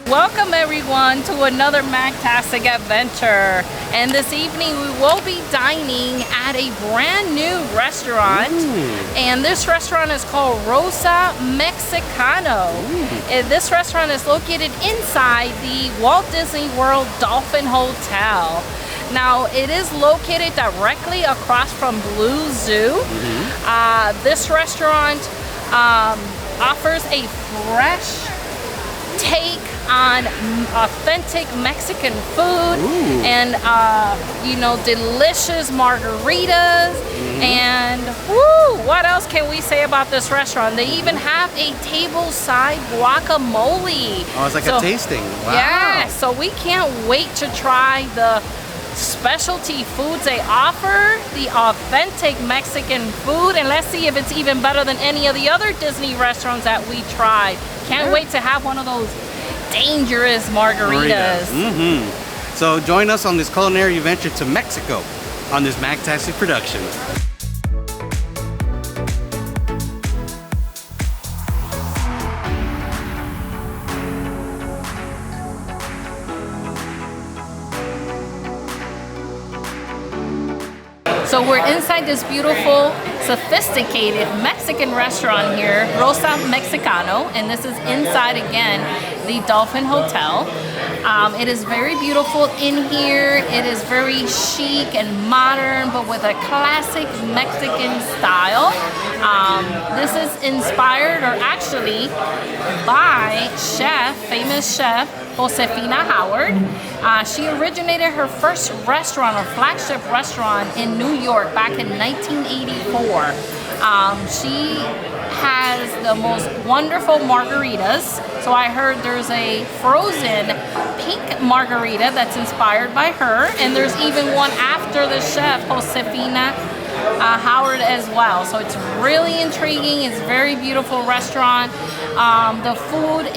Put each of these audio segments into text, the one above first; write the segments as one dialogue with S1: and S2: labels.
S1: Welcome everyone to another MagTastic adventure. And this evening we will be dining at a brand new restaurant. And this restaurant is called Rosa Mexicano. And this restaurant is located inside the Walt Disney World Dolphin Hotel. Now, it is located directly across from Blue Zoo. This restaurant offers a fresh take on authentic Mexican food and you know, delicious margaritas and what else can we say about this restaurant? They even have a tableside guacamole.
S2: Oh, it's like a tasting. Wow.
S1: Yeah, so we can't wait to try the specialty foods they offer, the authentic Mexican food, and let's see if it's even better than any of the other Disney restaurants that we tried. Can't wait to have one of those dangerous margaritas.
S2: So join us on this culinary adventure to Mexico on this MagTastic production.
S1: So we're inside this beautiful, sophisticated Mexican restaurant here, Rosa Mexicano, and this is inside again the Dolphin Hotel. It is very beautiful in here. It is very chic and modern, but with a classic Mexican style. This is inspired, or actually by famous chef Josefina Howard. She originated her first restaurant, or flagship restaurant, in New York back in 1984. She has the most wonderful margaritas. So I heard there's a frozen pink margarita that's inspired by her, and there's even one after the chef Josefina Howard as well. So it's really intriguing. It's a very beautiful restaurant. The food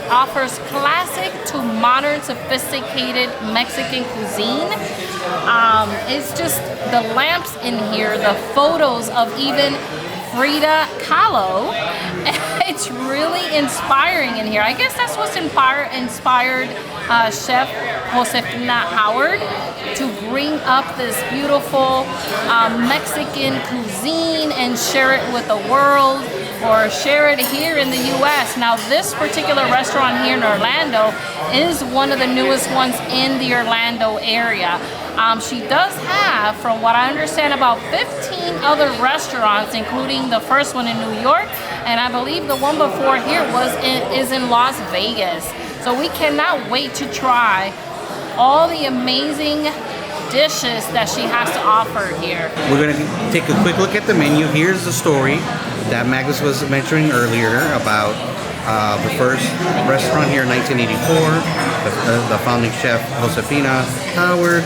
S1: offers classic to modern, sophisticated Mexican cuisine. It's just the lamps in here, the photos of even Frida Kahlo. It's really inspiring in here. I guess that's what's inspired Chef Josefina Howard to bring up this beautiful Mexican cuisine and share it with the world, or share it here in the US. Now, this particular restaurant here in Orlando is one of the newest ones in the Orlando area. She does have, from what I understand, about 15 other restaurants, including the first one in New York, and I believe the one before here is in Las Vegas. So we cannot wait to try all the amazing dishes that she has to offer here.
S2: We're going to take a quick look at the menu. Here's the story that Magus was mentioning earlier about the first restaurant here in 1984, the founding chef Josefina Howard.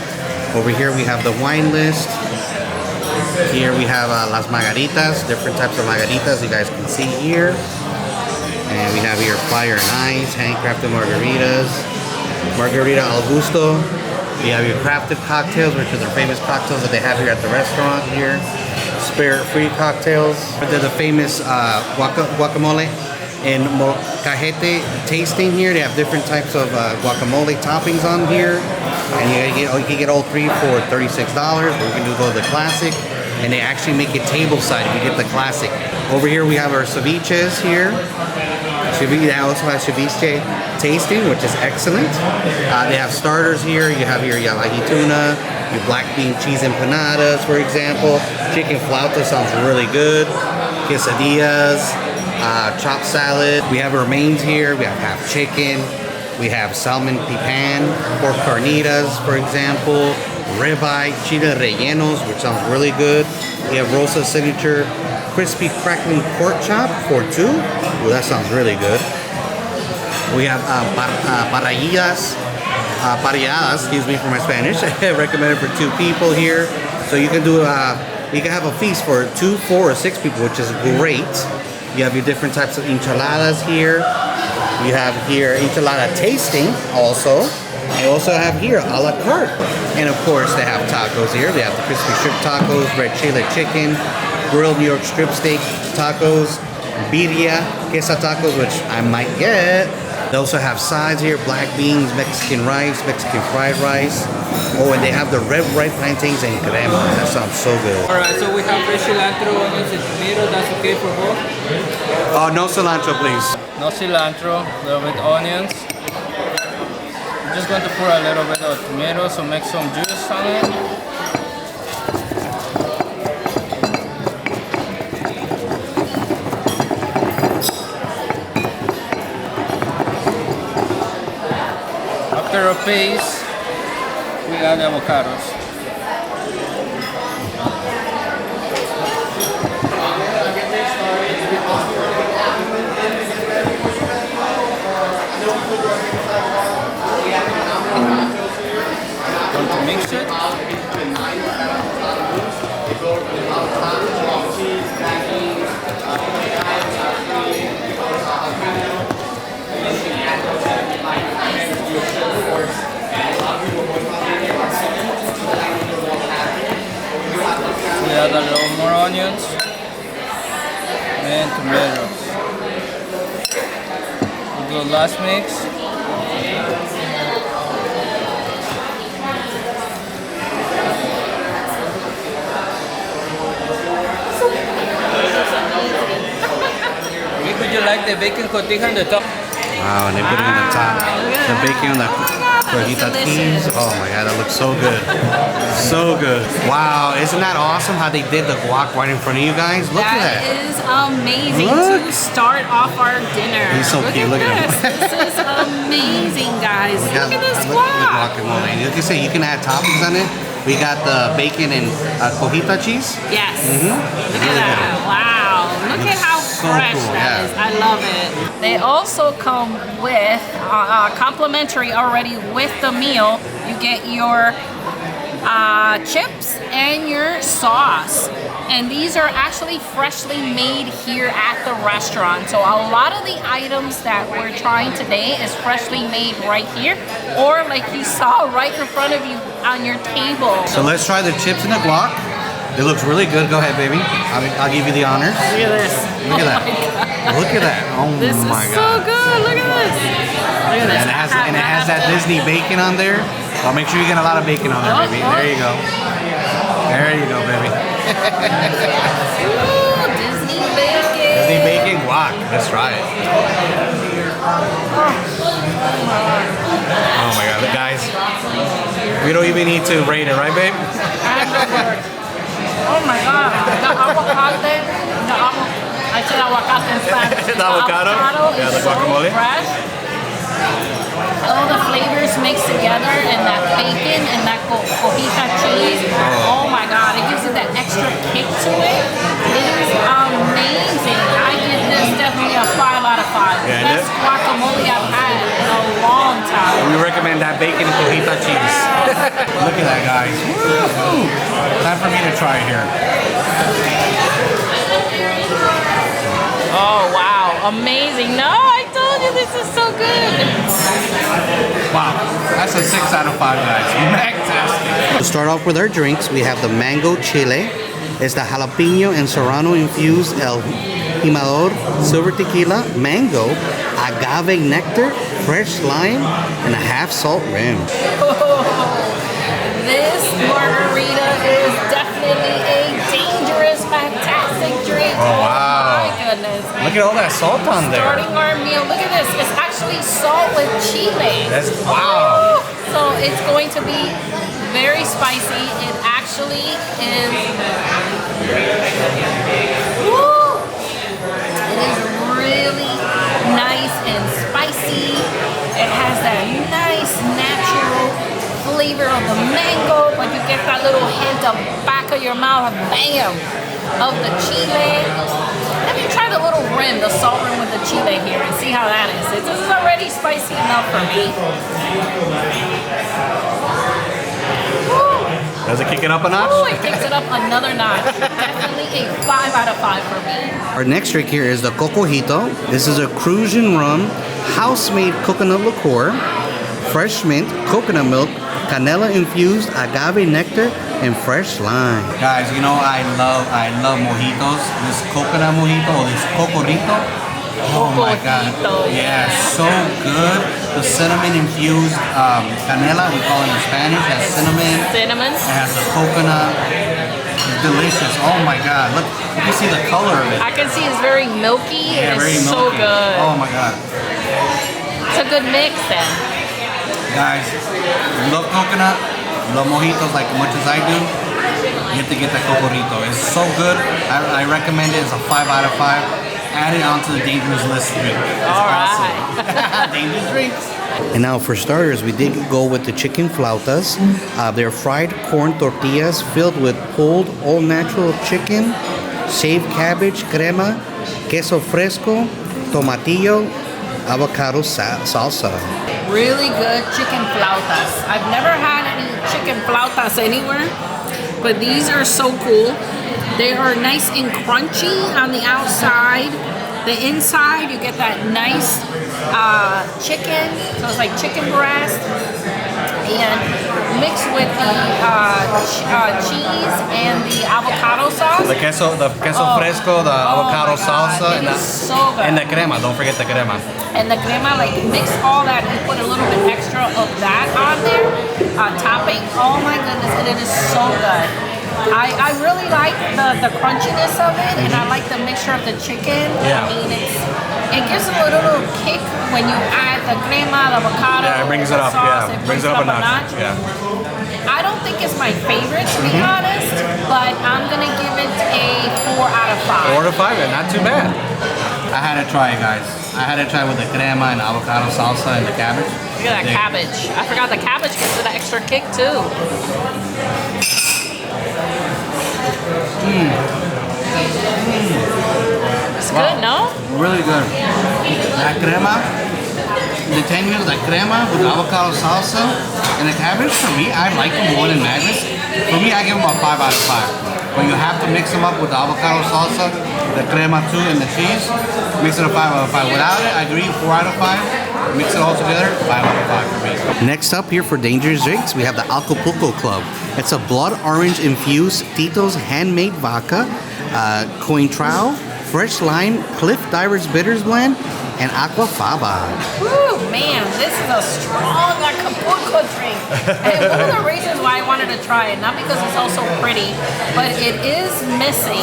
S2: Over here we have the wine list. Here we have las margaritas, different types of margaritas you guys can see here. And we have here fire and ice, handcrafted margaritas, margarita al gusto. We have your crafted cocktails, which are the famous cocktails that they have here at the restaurant here. Spirit-free cocktails. They're the famous guacamole and molcajete tasting here. They have different types of guacamole toppings on here. And you can get all three for $36. But we can go the classic. And they actually make it tableside if you get the classic. Over here we have our ceviches here. They also have ceviche tasting, which is excellent. They have starters here. You have your yabagi tuna, your black bean cheese empanadas, for example. Chicken flautas sounds really good. Quesadillas, chopped salad. We have our mains here. We have half chicken. We have salmon pipan, pork carnitas, for example. Ribeye, chile rellenos, which sounds really good. We have Rosa's signature crispy crackling pork chop for $2. Ooh, that sounds really good. We have parrilladas, excuse me for my Spanish, recommended for 2 people here. So you can do, you can have a feast for 2, 4, or 6 people, which is great. You have your different types of enchiladas here. You have here enchilada tasting also. They also have here a la carte. And of course they have tacos here. They have the crispy shrimp tacos, red chile chicken, grilled New York strip steak tacos, birria, queso tacos, which I might get. They also have sides here, black beans, Mexican rice, Mexican fried rice. Oh, and they have the red ripe plantains and crema. That sounds so good.
S3: Alright, so we have fresh cilantro, onions, and tomato. That's okay for both?
S2: Oh, no cilantro, please.
S3: No cilantro, a little bit onions. I'm just going to pour a little bit of tomato, so make some juice on it. After a paste, we add avocados. Going to mix it. We add a little more onions and tomatoes. We'll do a last mix. Would you like the bacon cotija on the top?
S2: Wow, and they put it on the top. The bacon on the cojita cheese. Oh my god, that looks so good. So good. Wow, isn't that awesome how they did the guac right in front of you guys? Look at that.
S1: That is amazing
S2: Look.
S1: to start off our dinner.
S2: He's so cute. Look at him.
S1: This is amazing, guys. Look at this
S2: Look at the
S1: guac.
S2: guacamole. And like you say, you can add toppings on it. We got the bacon and cojita cheese.
S1: Yes.
S2: Mm-hmm.
S1: Look at that. Wow. Look at how
S2: so
S1: fresh
S2: cool,
S1: that
S2: yeah.
S1: is. I love it. They also come with complimentary already with the meal. You get your chips and your sauce. And these are actually freshly made here at the restaurant. So a lot of the items that we're trying today is freshly made right here, or like you saw right in front of you on your table.
S2: So let's try the chips and the guac. It looks really good. Go ahead, baby. I'll give you the honors.
S1: Look at this.
S2: Look at that. Look at that. Oh
S1: This
S2: my
S1: is
S2: god.
S1: so good. Look at this. Look at this.
S2: And it has that Disney bacon on there. I'll make sure you get a lot of bacon on there, baby. There you go. There you go, baby.
S1: Ooh, Disney bacon.
S2: Disney bacon guac. Let's try it. Oh my god, guys. We don't even need to rate it, right, babe?
S1: Oh my god. The avocado. I said avocado in Spanish.
S2: The avocado? Yeah,
S1: is
S2: the guacamole.
S1: So fresh. All the flavors mixed together, and that bacon and that cojita cheese. Oh my god, it gives it that extra kick to it. It is amazing. I give this definitely a 5 out of 5.
S2: Yeah,
S1: Best guacamole I've had in a long time.
S2: We recommend that bacon and cojita cheese. Look at that, guys. Woo! Time for me to try it here.
S1: Oh wow, amazing. No, I told you this is so good.
S2: Wow, that's a 6 out of 5, guys. MagTastic. To start off with our drinks, we have the mango chile. It's the jalapeno and serrano infused El Jimador silver tequila, mango, agave nectar, fresh lime, and a half salt rim.
S1: This margarita is definitely a dangerous, fantastic drink.
S2: Oh, wow.
S1: My goodness.
S2: Look at all that salt on there.
S1: Starting our meal, look at this. It's actually salt with chile.
S2: That's wow.
S1: So it's going to be very spicy. It actually is. Woo! It is really nice and spicy. It has that nice natural flavor of the mango, but you get that little hint of back of your mouth, bam, of the chile. Let me try the little rim, the salt rim with the chile here, and see how that is. This is already spicy enough for me.
S2: Does it kick it up a notch?
S1: Ooh, it kicks it up another notch. Definitely a 5 out of 5 for me.
S2: Our next drink here is the Cocojito. This is a Crucian rum, house-made coconut liqueur, fresh mint, coconut milk, canela infused, agave nectar, and fresh lime. Guys, you know I love mojitos. This coconut mojito or this cocorito Oh my god. Yeah, so good. The cinnamon infused canela, we call it in Spanish. It has cinnamon.
S1: Cinnamon.
S2: It has the coconut. It's delicious. Oh my god. Look, you can see the color of it.
S1: I can see it's very milky.
S2: Yeah,
S1: it's
S2: very
S1: so
S2: milky.
S1: good.
S2: Oh my god.
S1: It's a good mix then.
S2: Guys, you love coconut, you love mojitos like as much as I do, you have to get the cocorito. It's so good. I recommend it. It's a 5 out of 5. Add it onto the dangerous list drink. It's awesome. Dangerous drinks. And now for starters, we did go with the chicken flautas. They're fried corn tortillas filled with pulled all-natural chicken, shaved cabbage, crema, queso fresco, tomatillo, avocado salsa.
S1: Really good chicken flautas. I've never had any chicken flautas anywhere, but these are so cool. They are nice and crunchy on the outside. The inside, you get that nice chicken, so it's like chicken breast, and mixed with the cheese and the avocado sauce.
S2: The queso fresco, the avocado salsa,
S1: and so good.
S2: And the crema. Don't forget the crema.
S1: And the crema, like mix all that and put a little bit extra of that on there, topping. Oh my goodness, and it is so good. I really like the crunchiness of it, and I like the mixture of the chicken.
S2: Yeah.
S1: I mean, it gives it a little kick when you add the crema, the avocado.
S2: Yeah, it brings it up.
S1: Sauce.
S2: Yeah,
S1: It
S2: brings it up a notch. Yeah.
S1: I don't think it's my favorite, to be honest, but I'm gonna give it a 4 out of 5.
S2: 4 out of 5, not too bad. I had to try it, guys. I had to try with the crema and avocado salsa and the cabbage.
S1: Look at that cabbage. I forgot the cabbage gives it an extra kick too. It's good, no?
S2: Really good. That crema, the tanginess, the crema with the avocado salsa and the cabbage, for me, I like them more than Magnus. For me, I give them a 5 out of 5. But you have to mix them up with the avocado salsa, the crema too, and the cheese. Mix it a 5 out of 5. Without it, I agree, 4 out of 5. Mix it all together, 5 out of 5 for me. Next up here for Dangerous Drinks, we have the Acapulco Club. It's a blood orange infused Tito's handmade vodka, Cointreau, fresh lime, Cliff Divers bitters blend, and aquafaba.
S1: Woo, man, this is a strong Acapulco drink. And one of the reasons why I wanted to try it, not because it's also pretty, but it is missing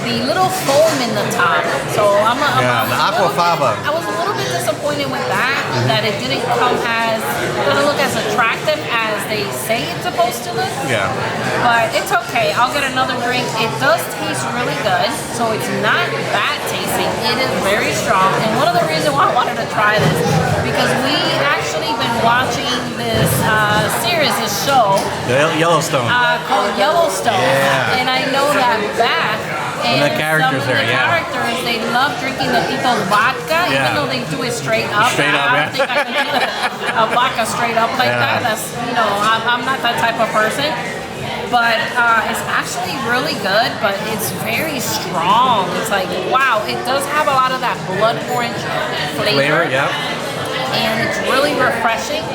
S1: the little foam in the top. So
S2: the aquafaba.
S1: I was a little bit disappointed with that it doesn't look as attractive as they say it's supposed to look.
S2: Yeah.
S1: But it's okay. I'll get another drink. It does taste really good, so it's not bad tasting. It is very strong. And one of the reasons why I wanted to try this, because we actually been watching this series, this show
S2: Yellowstone.
S1: called Yellowstone.
S2: Yeah.
S1: And I know that back. And
S2: the characters
S1: some of
S2: there,
S1: the characters, they love drinking the Tito's vodka, even though they do it straight up. I don't think I can do a vodka straight up like that. That's, I'm not that type of person. But it's actually really good, but it's very strong. It's like, wow, it does have a lot of that blood orange flavor.
S2: Yeah.
S1: And it's really refreshing.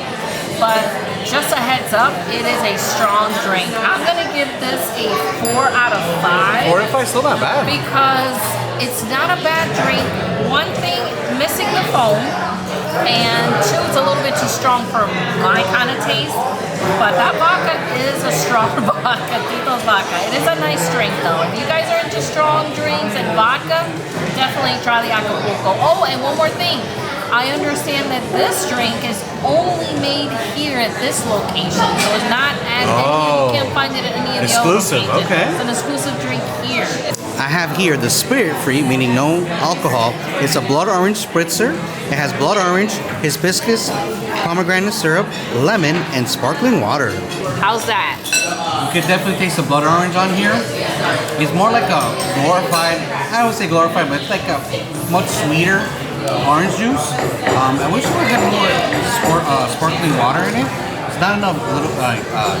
S1: But just a heads up, it is a strong drink. I'm gonna give this a 4 out of 5.
S2: 4 out of 5, still not bad.
S1: Because it's not a bad drink. One thing, missing the foam. And 2, it's a little bit too strong for my kind of taste. But that vodka is a strong vodka, Tito's vodka. It is a nice drink though. If you guys are into strong drinks and vodka, definitely try the Acapulco. Oh, and one more thing. I understand that this drink is only made here at this location. So it's not at you can't find it at any of the other locations.
S2: Okay.
S1: It's an exclusive drink here.
S2: I have here the spirit-free, meaning no alcohol. It's a blood orange spritzer. It has blood orange, hibiscus, pomegranate syrup, lemon, and sparkling water.
S1: How's that?
S2: You could definitely taste the blood orange on here. It's more like a glorified, I would say glorified, but it's like a much sweeter orange juice. I wish we would get more sparkling water in it. It's not enough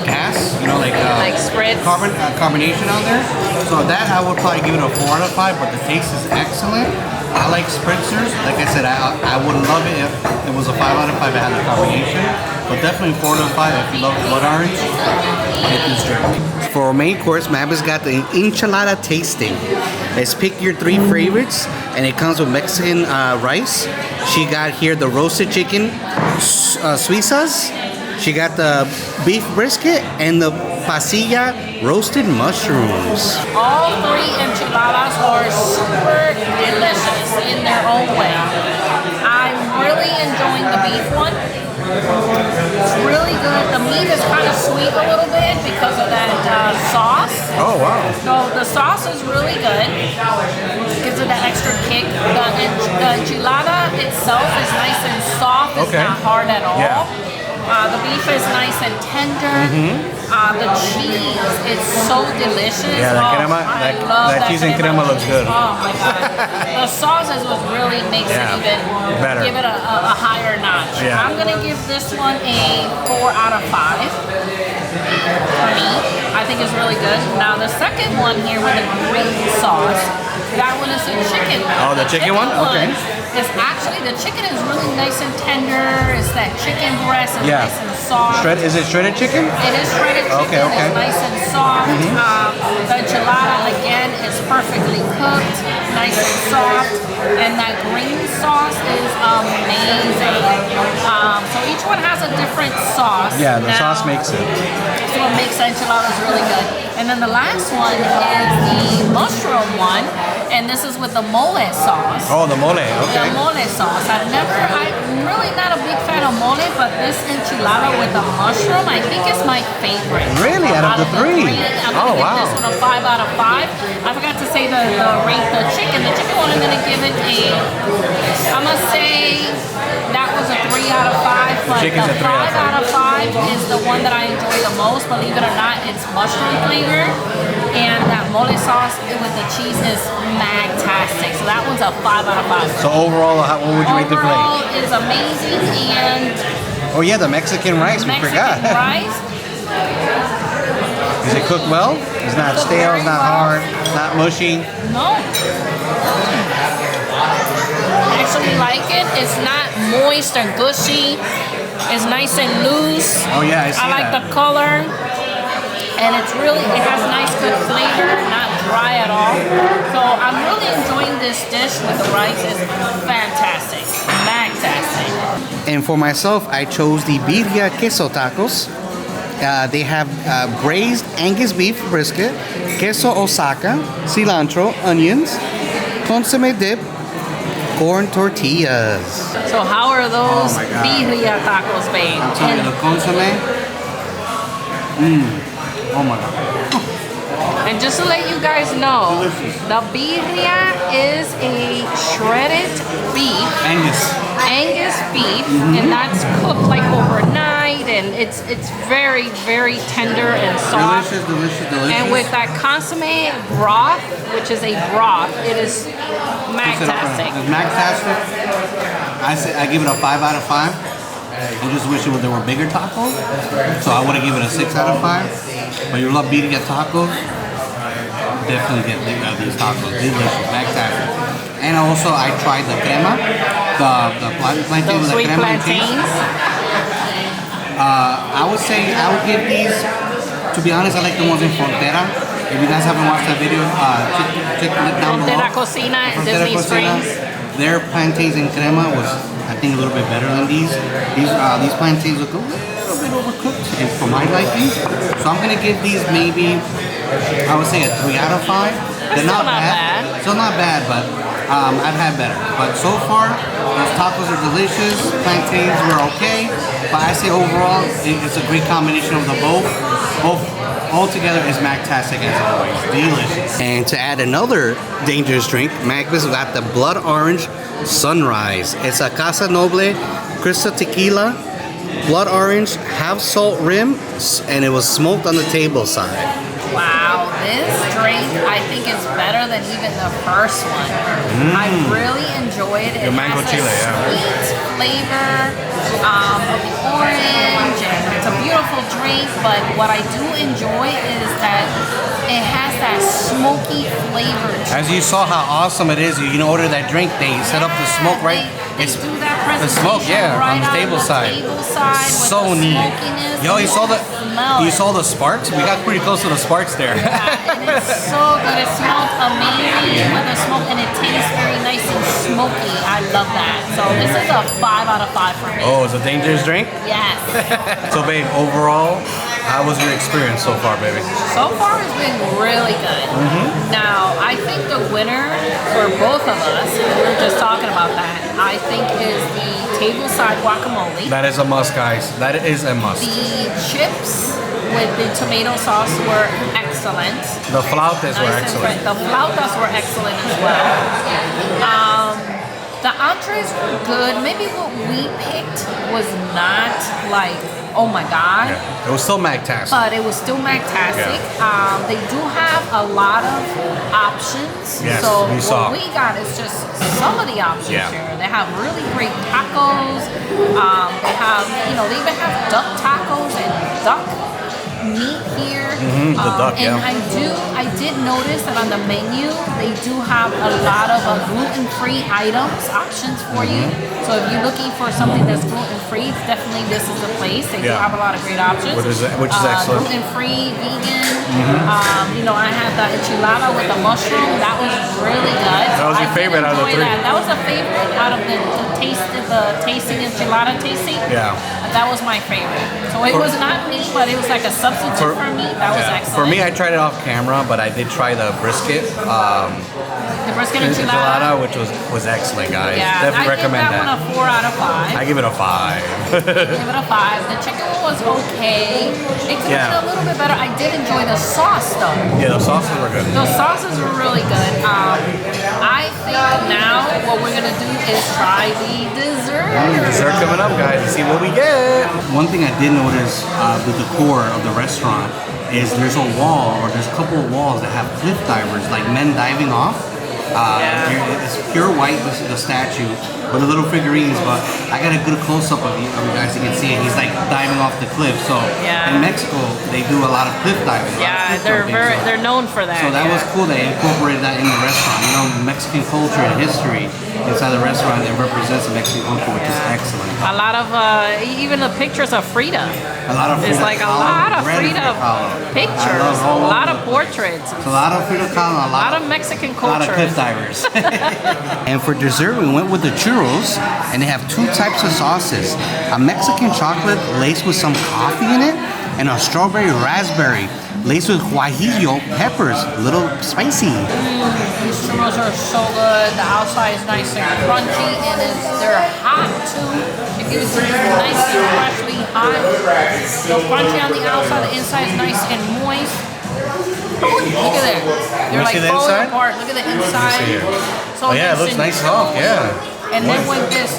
S2: gas, like
S1: spritz.
S2: Carbonation on there. So that I would probably give it a 4 out of 5, but the taste is excellent. I like spritzers. Like I said, I would love it if it was a 5 out of 5 that had the carbonation. But definitely 4 out of 5 if you love blood orange. Get this drink. For our main course, Mab's got the enchilada tasting. Let's pick your 3 favorites. and it comes with Mexican rice. She got here the roasted chicken, suizas. She got the beef brisket and the pasilla roasted mushrooms.
S1: All three enchiladas are super delicious in their own way. I'm really enjoying the beef one. It's really good. The meat is kind of sweet a little bit because of that sauce.
S2: Oh, wow.
S1: So the sauce is really good. Gives it that extra kick. The enchilada itself is nice and soft. It's not hard at all.
S2: Yeah.
S1: The beef is nice and tender. The cheese is so delicious.
S2: Yeah, the crema, that cheese and crema looks good.
S1: Oh my god. The sauces was really makes it even
S2: better.
S1: Give it a higher notch.
S2: Yeah.
S1: I'm gonna give this one a 4 out of 5. For me, I think it's really good. Now the second one here with the green sauce, that one is the chicken.
S2: Oh, the chicken one? Okay.
S1: It's actually, the chicken is really nice and tender. It's that chicken breast. It's nice and soft.
S2: Is it shredded chicken?
S1: It is shredded chicken. It's nice and soft. The enchilada, again, is perfectly cooked. Nice and soft. And that green sauce is amazing. So each one has a different sauce.
S2: Yeah, the sauce makes it.
S1: So it makes the enchiladas really good. And then the last one is the mushroom one. And this is with the mole sauce.
S2: Oh, the mole, okay.
S1: The mole sauce. I'm really not a big fan of mole, but this enchilada with the mushroom, I think is my favorite.
S2: Really? Out of the three?
S1: I'm going to give this one a 5 out of 5. I forgot to say the rate, the chicken. The chicken one, I'm going to give it I'm going to say that was a 3 out of 5, but the 5 out of 5 is the one that I enjoy the most. Believe it or not, it's mushroom flavor. And that mole sauce with the cheese is MagTastic. So that one's a 5 out of 5.
S2: So overall, what would you rate the plate?
S1: Overall is amazing. And
S2: oh yeah, the Mexican rice, we forgot.
S1: Mexican rice.
S2: Is it cooked well? It's not stale, it's not hard, not mushy.
S1: No. I actually like it. It's not moist or gushy. It's nice and loose.
S2: Oh yeah, I see
S1: I like
S2: that.
S1: the color. And it has nice good flavor, not dry at all. So I'm really enjoying this dish with the rice. It's fantastic. MagTastic.
S2: And for myself, I chose the Birria queso tacos. They have braised Angus beef brisket, queso Osaka, cilantro, onions, consomme dip, corn tortillas.
S1: So how are those birria tacos made?
S2: I'm telling you, the consomme. Oh my god.
S1: And just to let you guys know, the birria is a shredded beef. Angus beef, and that's cooked like overnight, and it's very, very tender and soft.
S2: Delicious.
S1: And with that consomme broth, which is a broth, it is MagTastic.
S2: It's MagTastic. I give it a 5 out of 5. I just wish there were bigger tacos, so I would have given it a 6 out of 5. But you love birria tacos, definitely get these tacos. Delicious, MagTastic. And also, I tried the crema, the plantain with the
S1: sweet
S2: crema and cheese.
S1: plantains.
S2: I would say I would give these. To be honest, I like the ones in Frontera. If you guys haven't watched that video, check it down below.
S1: Frontera Cocina in Disney Springs.
S2: Their plantains and crema was, I think, a little bit better than these. These plantains look a little bit overcooked, and for my liking. So I'm gonna give these maybe, I would say a 3 out of 5. They're not bad. Still not bad, but I've had better. But so far, those tacos are delicious. Plantains were okay, but I say overall, it's a great combination of the both. All together is MagTastic as always. Delicious. And to add another dangerous drink, Magnus got the Blood Orange Sunrise. It's a Casa Noble Crystal Tequila, blood orange, half salt rim, and it was smoked on the table side.
S1: Wow, this drink I think is better than even the first one. I really enjoy it. It
S2: mango
S1: has
S2: chile,
S1: a sweet flavor of the orange, and it's a beautiful drink. But what I do enjoy is that it has that smoky flavor.
S2: As you saw how awesome it is, you order that drink, they set up the smoke right
S1: they
S2: It's
S1: do that
S2: the
S1: presentation
S2: smoke, yeah,
S1: right
S2: on the
S1: out
S2: table
S1: of the
S2: side.
S1: table side with
S2: So
S1: the
S2: neat.
S1: smokiness.
S2: Yo, you saw
S1: Smell it.
S2: the sparks? We got pretty close to the sparks there.
S1: Yeah, and it's so good. It smells amazing with the smoke, and it tastes very nice and smoky. I love that. So this is a 5 out of 5 for me.
S2: Oh, it's a dangerous drink?
S1: Yes.
S2: So, babe, overall, how was your experience so far, baby?
S1: So far, it's been really good. Now, I think the winner for both of us, we were just talking about that, I think is the tableside guacamole.
S2: That is a must, guys. That is a must.
S1: The chips with the tomato sauce were excellent.
S2: The flautas were
S1: Nice and
S2: excellent.
S1: fresh. The flautas were excellent as well. The entrees were good. Maybe what we picked was not like, oh my god.
S2: Yeah. It was still MagTastic.
S1: But it was still MagTastic. They do have a lot of options.
S2: Yes,
S1: so
S2: we saw.
S1: what we got is just some of the options
S2: Yeah.
S1: here. They have really great tacos. They have, they even have duck tacos and duck meat here.
S2: The duck,
S1: and
S2: yeah.
S1: I did notice that on the menu they do have a lot of gluten-free items options for you. So if you're looking for something that's gluten-free, definitely this is the place. They do
S2: Yeah.
S1: have a lot of great options.
S2: Which is excellent.
S1: Gluten-free, vegan. I had the enchilada with the mushroom. That was really good.
S2: That was your
S1: I did
S2: favorite out of the
S1: enjoy
S2: three.
S1: That was a favorite out of the tasting enchilada tasting.
S2: Yeah.
S1: That was my favorite. So it was not meat, but it was like a substitute for meat. That was excellent.
S2: For me, I tried it off camera, but I did try the brisket.
S1: The brisket
S2: Enchilada, which was excellent, guys.
S1: Yeah,
S2: Definitely recommend
S1: I give that one a 4 out of 5.
S2: I give it a 5.
S1: Give it a 5. The chicken was okay. It could have
S2: Yeah.
S1: been a little bit better. I did enjoy the sauce though.
S2: Yeah, the sauces were good.
S1: The sauces were really good. I think now what we're gonna do is try the dessert.
S2: Dessert coming up, guys. Let's see what we get. One thing I did notice, the decor of the restaurant is there's a wall, or there's a couple of walls that have cliff divers, like men diving off. It's pure white, the statue, with the little figurines, but I got a good close-up of you guys, you can see it. He's like diving off the cliff. So
S1: Yeah.
S2: in Mexico, they do a lot of cliff diving. a lot of
S1: Yeah,
S2: cliff
S1: they're
S2: jumping, so-
S1: they're known for that.
S2: So that
S1: yeah.
S2: was cool. They incorporated that in the restaurant. Mexican culture and history inside the restaurant. It represents Mexican culture, which is excellent.
S1: A lot of even the pictures of Frida.
S2: A lot of
S1: It's
S2: Frida
S1: like a
S2: Kahlo,
S1: lot of
S2: red
S1: Frida
S2: Kahlo.
S1: pictures,
S2: I love
S1: a
S2: all
S1: lot
S2: of
S1: of portraits,
S2: It's a lot of Frida Kahlo,
S1: a lot of Mexican
S2: a lot of
S1: culture.
S2: cliff divers. And for dessert, we went with the churros, and they have 2 types of sauces: a Mexican chocolate laced with some coffee in it, and a strawberry raspberry laced with guajillo peppers, a little spicy.
S1: These churros are so good. The outside is nice and crunchy, and they're hot too. It gives you nice and freshly hot. So crunchy on the outside, the inside is nice and moist. Look at that. They're like
S2: see the
S1: falling
S2: inside?
S1: apart. Look at the inside.
S2: see here.
S1: So
S2: Oh yeah, it looks
S1: and
S2: nice and soft.
S1: chewy.
S2: Yeah.
S1: And then with this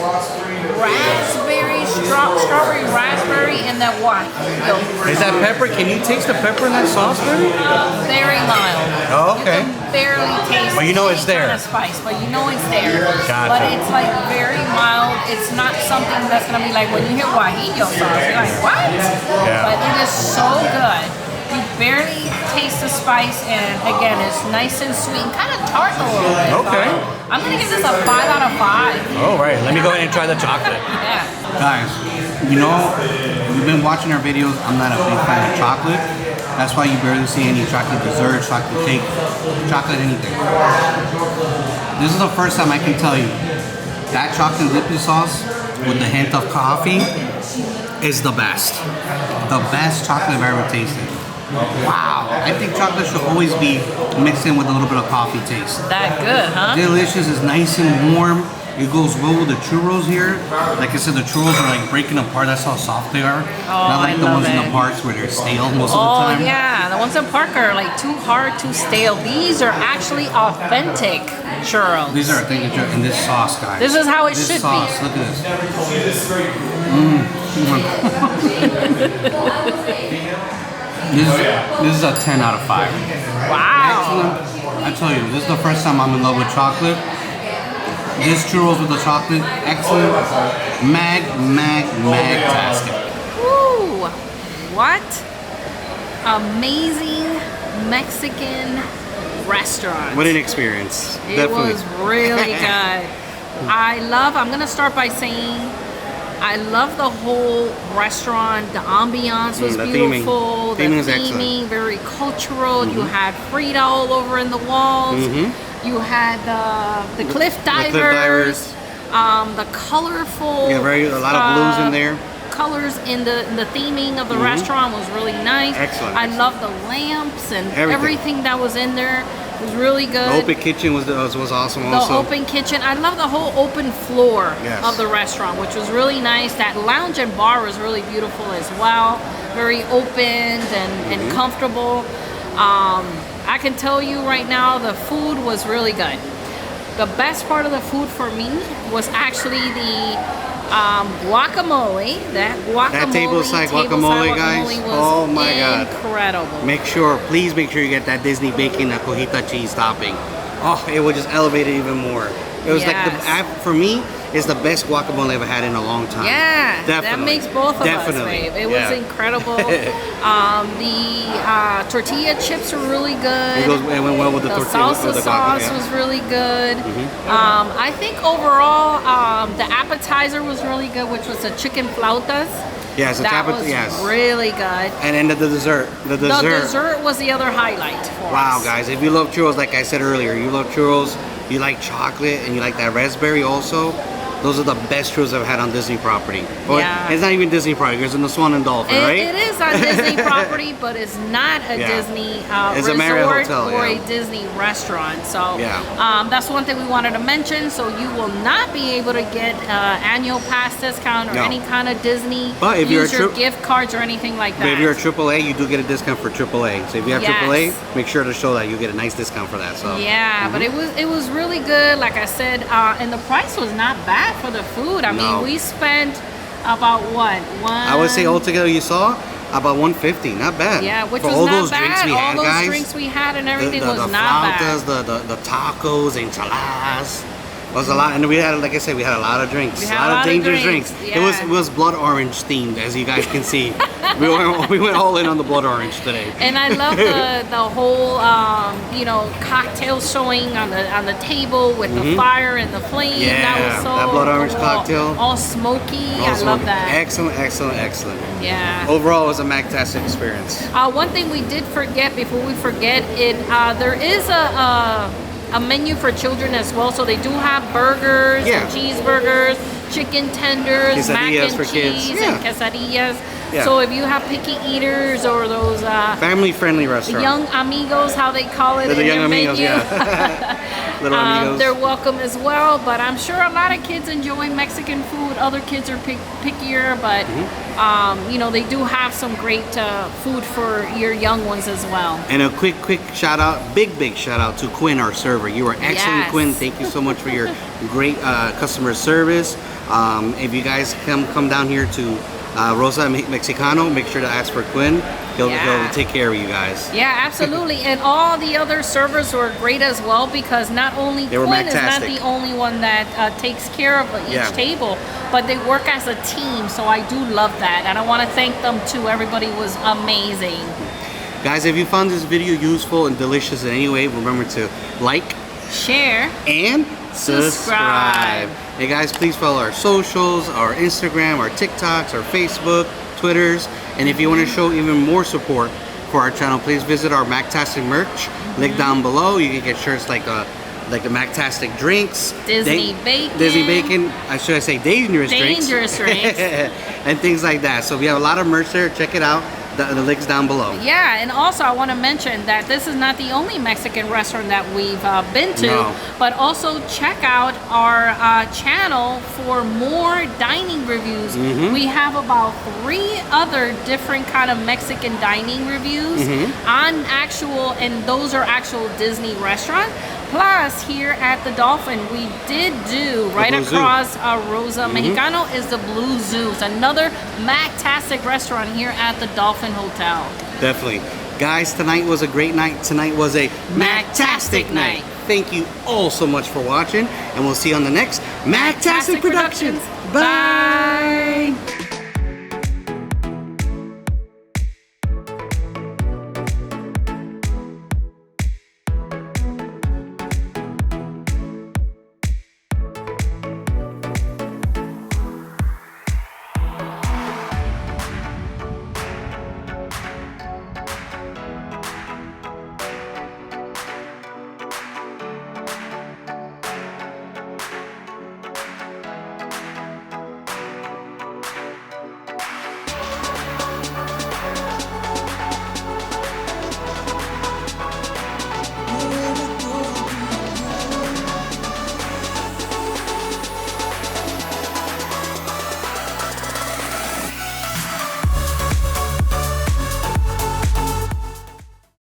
S1: strawberry raspberry, and that guajillo.
S2: Is that pepper? Can you taste the pepper in that sauce, baby?
S1: Very mild.
S2: Oh, okay.
S1: You can barely taste.
S2: But you know it's
S1: any kind
S2: there.
S1: of spice, but you know it's there.
S2: Gotcha.
S1: But it's like very mild. It's not something that's gonna be like when you hear guajillo sauce, you're like, what?
S2: Yeah.
S1: But it is so good. You barely taste the spice, and again, it's nice and sweet, and kind of tart a little bit.
S2: Okay.
S1: I'm gonna give this a 5 out of 5.
S2: Oh, right. Let me go ahead and try the chocolate.
S1: Yeah.
S2: Guys, you've been watching our videos. I'm not a big fan of chocolate. That's why you barely see any chocolate dessert, chocolate cake, chocolate anything. This is the first time I can tell you that chocolate lippy sauce with the hint of coffee is the best. The best chocolate I've ever tasted. Wow. I think chocolate should always be mixed in with a little bit of coffee taste.
S1: That good, huh?
S2: Delicious. It's nice and warm. It goes well with the churros here. Like I said, the churros are like breaking apart. That's how soft they are. Not like
S1: I
S2: the
S1: love
S2: ones in
S1: it.
S2: the parks where they're stale most of the
S1: Oh
S2: time.
S1: yeah, the ones in Park are like too hard to stale. These are actually authentic churros.
S2: These are things in this sauce, guys.
S1: This is how it
S2: this
S1: should
S2: sauce,
S1: be.
S2: Look at this. This is a 10 out of 5.
S1: Wow.
S2: Excellent. I tell you, this is the first time I'm in love with chocolate. This churros with the chocolate, excellent. MagTastic.
S1: Woo! What amazing Mexican restaurant.
S2: What an experience.
S1: It was really good. I'm gonna start by saying I love the whole restaurant. The ambiance was beautiful. The theming, very cultural. You had Frida all over in the walls. You had the cliff divers. The colorful.
S2: Yeah, a lot of blues in there.
S1: Colors in the theming of the restaurant was really nice.
S2: Excellent.
S1: I love the lamps and everything that was in there. It was really good.
S2: The open kitchen was awesome also.
S1: The open kitchen. I love the whole open floor of the restaurant, which was really nice. That lounge and bar was really beautiful as well. Very open and comfortable. I can tell you right now, the food was really good. The best part of the food for me was actually the guacamole. That
S2: tableside guacamole, guys.
S1: Was
S2: oh my god,
S1: incredible.
S2: Please make sure you get that Disney bacon, that cojita cheese topping. Oh, it would just elevate it even more. It was like for me, it's the best guacamole I've ever had in a long time.
S1: Yeah,
S2: definitely.
S1: That makes both of us, babe. It was incredible. The tortilla chips were really good.
S2: It went well with the tortilla.
S1: Salsa sauce was really good. I think overall, the appetizer was really good, which was the chicken flautas.
S2: Yes,
S1: that was really good.
S2: And then the dessert. The
S1: dessert was the other highlight for us.
S2: Wow, guys, if you love churros, like I said earlier, you love churros, you like chocolate, and you like that raspberry also, those are the best churros I've had on Disney property. But it's not even Disney property, it's in the Swan and Dolphin, right?
S1: It is on Disney property, but it's not a Disney
S2: it's
S1: resort
S2: a Marriott hotel,
S1: or a Disney restaurant. So that's one thing we wanted to mention. So you will not be able to get annual pass discount or any kind of Disney.
S2: But if you're
S1: your gift cards or anything like that.
S2: But if you're a AAA, you do get a discount for AAA. So if you have AAA, make sure to show that you get a nice discount for that. So
S1: but it was really good. Like I said, and the price was not bad for the food. I mean, we spent about what?
S2: I would say altogether you saw about $150, not bad.
S1: Yeah, which
S2: for
S1: was
S2: all
S1: not
S2: those
S1: bad.
S2: Drinks we had,
S1: all those
S2: guys,
S1: drinks we had and everything was
S2: the
S1: not
S2: Flautas,
S1: bad.
S2: The tacos, enchiladas. Was a lot, and we had, like I said, we had a lot of drinks, a lot of dangerous drinks.
S1: Yeah.
S2: It was blood orange themed, as you guys can see. we went all in on the blood orange today.
S1: And I love the whole cocktail showing on the table with the fire and the flame.
S2: Yeah,
S1: that was so
S2: that blood orange cocktail,
S1: all smoky. I love that.
S2: Excellent.
S1: Yeah.
S2: Overall, it was a MagTastic experience.
S1: One thing we did forget before we forget it, there is a menu for children as well, so they do have burgers and cheeseburgers, chicken tenders, mac and cheese, and quesadillas. So if you have picky eaters or those
S2: family-friendly restaurant,
S1: young amigos, how they call it,
S2: the young amigos, little amigos,
S1: they're welcome as well. But I'm sure a lot of kids enjoy Mexican food. Other kids are pickier, but they do have some great food for your young ones as well.
S2: And a quick shout out, big shout out to Quinn, our server. You are excellent, Quinn. Thank you so much for your great customer service. If you guys come down here to Rosa Mexicano, make sure to ask for Quinn. He'll take care of you guys.
S1: Yeah, absolutely. And all the other servers were great as well, because not only Quinn is not the only one that takes care of each table, but they work as a team. So I do love that, and I want to thank them too. Everybody was amazing.
S2: Guys, if you found this video useful and delicious in any way, remember to like,
S1: share,
S2: and subscribe. Hey guys, please follow our socials, our Instagram, our TikToks, our Facebook, Twitters, and if you want to show even more support for our channel, please visit our MagTastic merch. Link down below. You can get shirts like the MagTastic drinks,
S1: Disney bacon.
S2: Should I say dangerous drinks, and things like that. So we have a lot of merch there. Check it out. The link's down below.
S1: Yeah, and also I want to mention that this is not the only Mexican restaurant that we've been to, but also check out our channel for more dining reviews. We have about 3 other different kind of Mexican dining reviews on and those are actual Disney restaurants. Plus, here at the Dolphin, we did do right across Rosa Mexicano is the Blue Zoo. It's another MagTastic restaurant here at the Dolphin Hotel.
S2: Definitely. Guys, tonight was a great night. Tonight was a MagTastic night. Thank you all so much for watching, and we'll see you on the next MagTastic Productions. Bye!